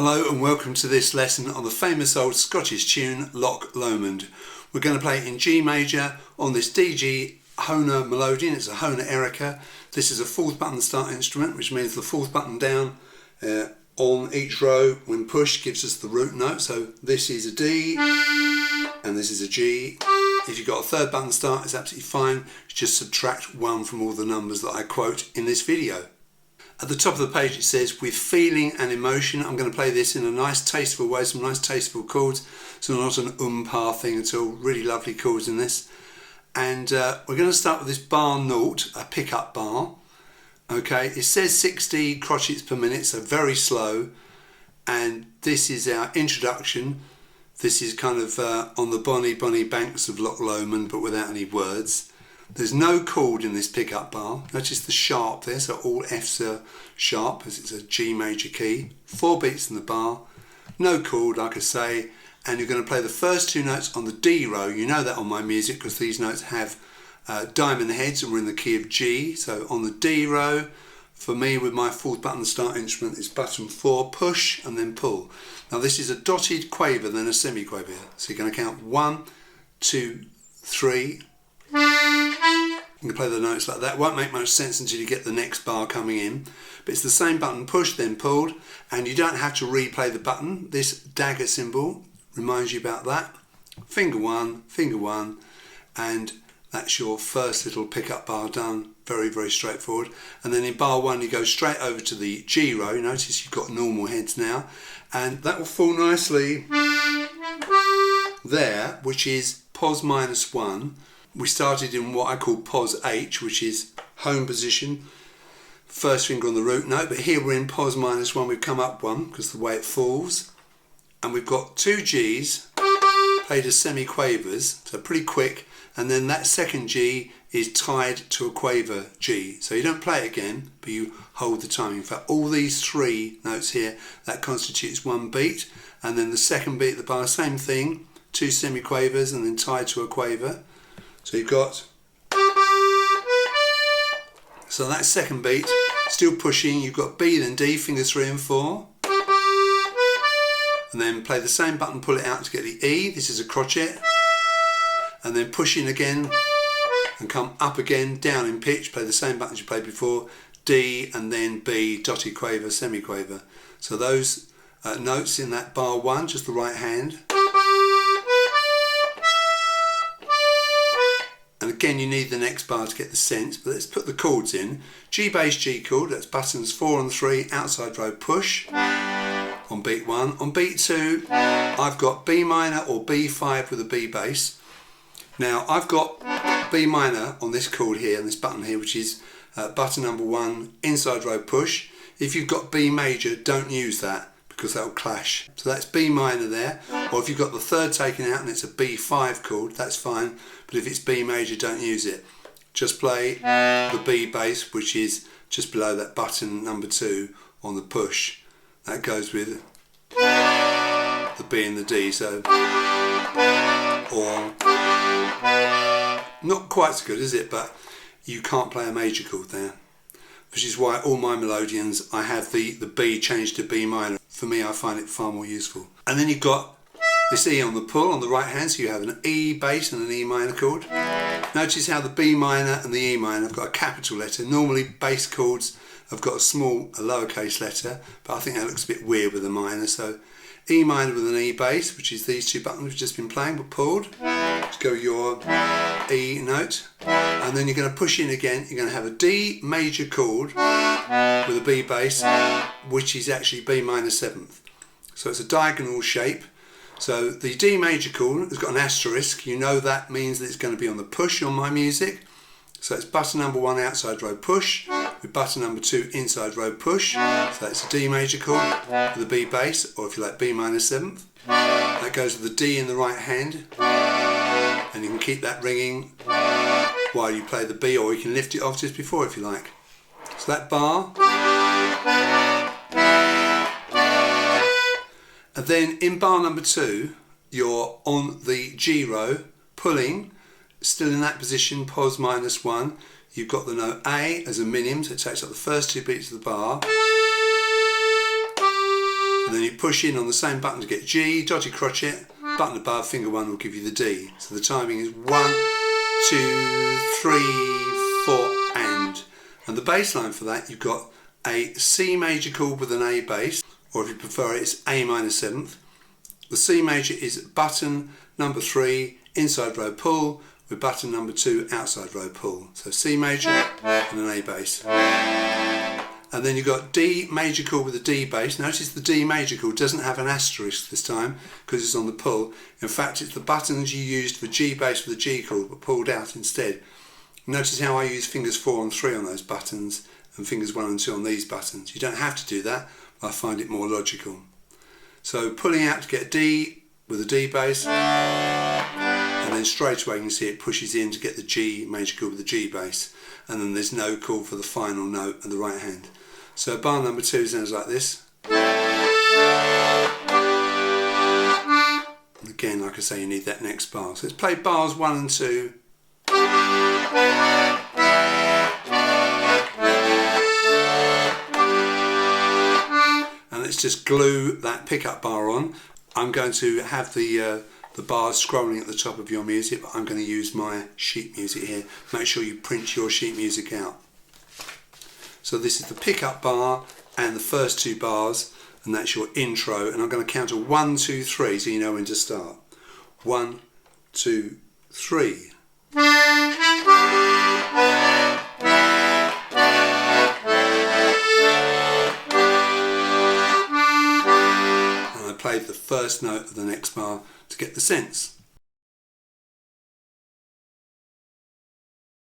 Hello and welcome to this lesson on the famous old Scottish tune Loch Lomond. We're going to play it in G major on this DG Hohner Melodeon. It's a Hohner Erica. This is a fourth button start instrument, which means the fourth button down on each row when pushed gives us the root note. So this is a D and this is a G. If you've got a third button start, it's absolutely fine. Just subtract one from all the numbers that I quote in this video. At the top of the page it says, with feeling and emotion. I'm going to play this in a nice tasteful way, some nice tasteful chords. So not an pa thing at all, really lovely chords in this. And we're going to start with this bar naught, a pickup bar. Okay, it says 60 crotchets per minute, so very slow. And this is our introduction. This is kind of on the bonny banks of Loch Lomond, but without any words. There's no chord in this pickup bar. Notice the sharp there, so all F's are sharp as it's a G major key. 4 beats in the bar, no chord like I say, and you're going to play the first 2 notes on the D row. You know that on my music because these notes have diamond heads and we're in the key of G. So on the D row, for me with my fourth button start instrument, it's button 4, push and then pull. Now this is a dotted quaver, then a semi-quaver. So you're going to count 1, 2, 3. You can play the notes like that. Won't make much sense until you get the next bar coming in. But it's the same button, pushed then pulled, and you don't have to replay the button. This dagger symbol reminds you about that. Finger one, and that's your first little pickup bar done. Very, very straightforward. And then in bar 1 you go straight over to the G row. Notice you've got normal heads now. And that will fall nicely there, which is pos -1. We started in what I call pos H, which is home position, first finger on the root note, but here we're in pos -1, we've come up 1 because the way it falls, and we've got 2 G's played as semi-quavers, so pretty quick, and then that second G is tied to a quaver G, so you don't play it again, but you hold the timing. In fact, all these 3 notes here, that constitutes 1 beat, and then the second beat of the bar, same thing, 2 semi-quavers and then tied to a quaver. So you've got, so that second beat, still pushing, you've got B then D, fingers 3 and 4. And then play the same button, pull it out to get the E, this is a crotchet. And then push in again and come up again, down in pitch, play the same buttons you played before, D and then B, dotted quaver, semi-quaver. So those notes in that bar 1, just the right hand. And again you need the next bar to get the sense, but let's put the chords in. G bass G chord, that's buttons 4 and 3, outside row push on beat 1. On beat 2 I've got B minor or B5 with a B bass. Now I've got B minor on this chord here, and this button here, which is button number 1, inside row push. If you've got B major, don't use that because that will clash. So that's B minor there, or if you've got the third taken out and it's a B5 chord, that's fine, but if it's B major, don't use it. Just play the B bass, which is just below that button number 2 on the push. That goes with the B and the D, so, or, not quite so good, is it? But you can't play a major chord there, which is why all my Melodians, I have the B changed to B minor. For me, I find it far more useful. And then you've got this E on the pull on the right hand, so you have an E bass and an E minor chord. Notice how the B minor and the E minor have got a capital letter. Normally bass chords have got a lowercase letter, but I think that looks a bit weird with a minor. So E minor with an E bass, which is these 2 buttons we've just been playing but pulled. Just go your E note, and then you're going to push in again. You're going to have a D major chord with a B bass, which is actually B minor 7th. So it's a diagonal shape. So the D major chord has got an asterisk. You know that means that it's going to be on the push on my music. So it's button number 1, outside row push, with button number 2, inside row push. So that's a D major chord with a B bass, or if you like B minor 7th. That goes with the D in the right hand, and you can keep that ringing while you play the B, or you can lift it off just before if you like. So that bar. And then in bar number 2, you're on the G row, pulling, still in that position, pos -1. You've got the note A as a minim, so it takes up the first 2 beats of the bar. And then you push in on the same button to get G, dodgy crotchet, button above, finger 1 will give you the D. So the timing is 1, 2, 3, 4 and the bass line for that, you've got a C major chord with an A bass, or if you prefer it, it's A minor 7th. The C major is button number 3, inside row pull, with button number 2, outside row pull. So C major and an A bass. And then you've got D major chord with a D bass. Notice the D major chord doesn't have an asterisk this time because it's on the pull. In fact, it's the buttons you used for G bass with the G chord but pulled out instead. Notice how I use fingers 4 and 3 on those buttons and fingers 1 and 2 on these buttons. You don't have to do that, but I find it more logical. So pulling out to get D with a D bass, and then straight away you can see it pushes in to get the G major chord with the G bass, and then there's no chord for the final note at the right hand. So bar number 2 sounds like this. And again, like I say, you need that next bar. So let's play bars 1 and 2. And let's just glue that pickup bar on. I'm going to have the bars scrolling at the top of your music, but I'm going to use my sheet music here. Make sure you print your sheet music out. So this is the pickup bar and the first 2 bars, and that's your intro. And I'm going to count to 1, 2, 3 so you know when to start. 1, 2, 3. And I played the first note of the next bar to get the sense.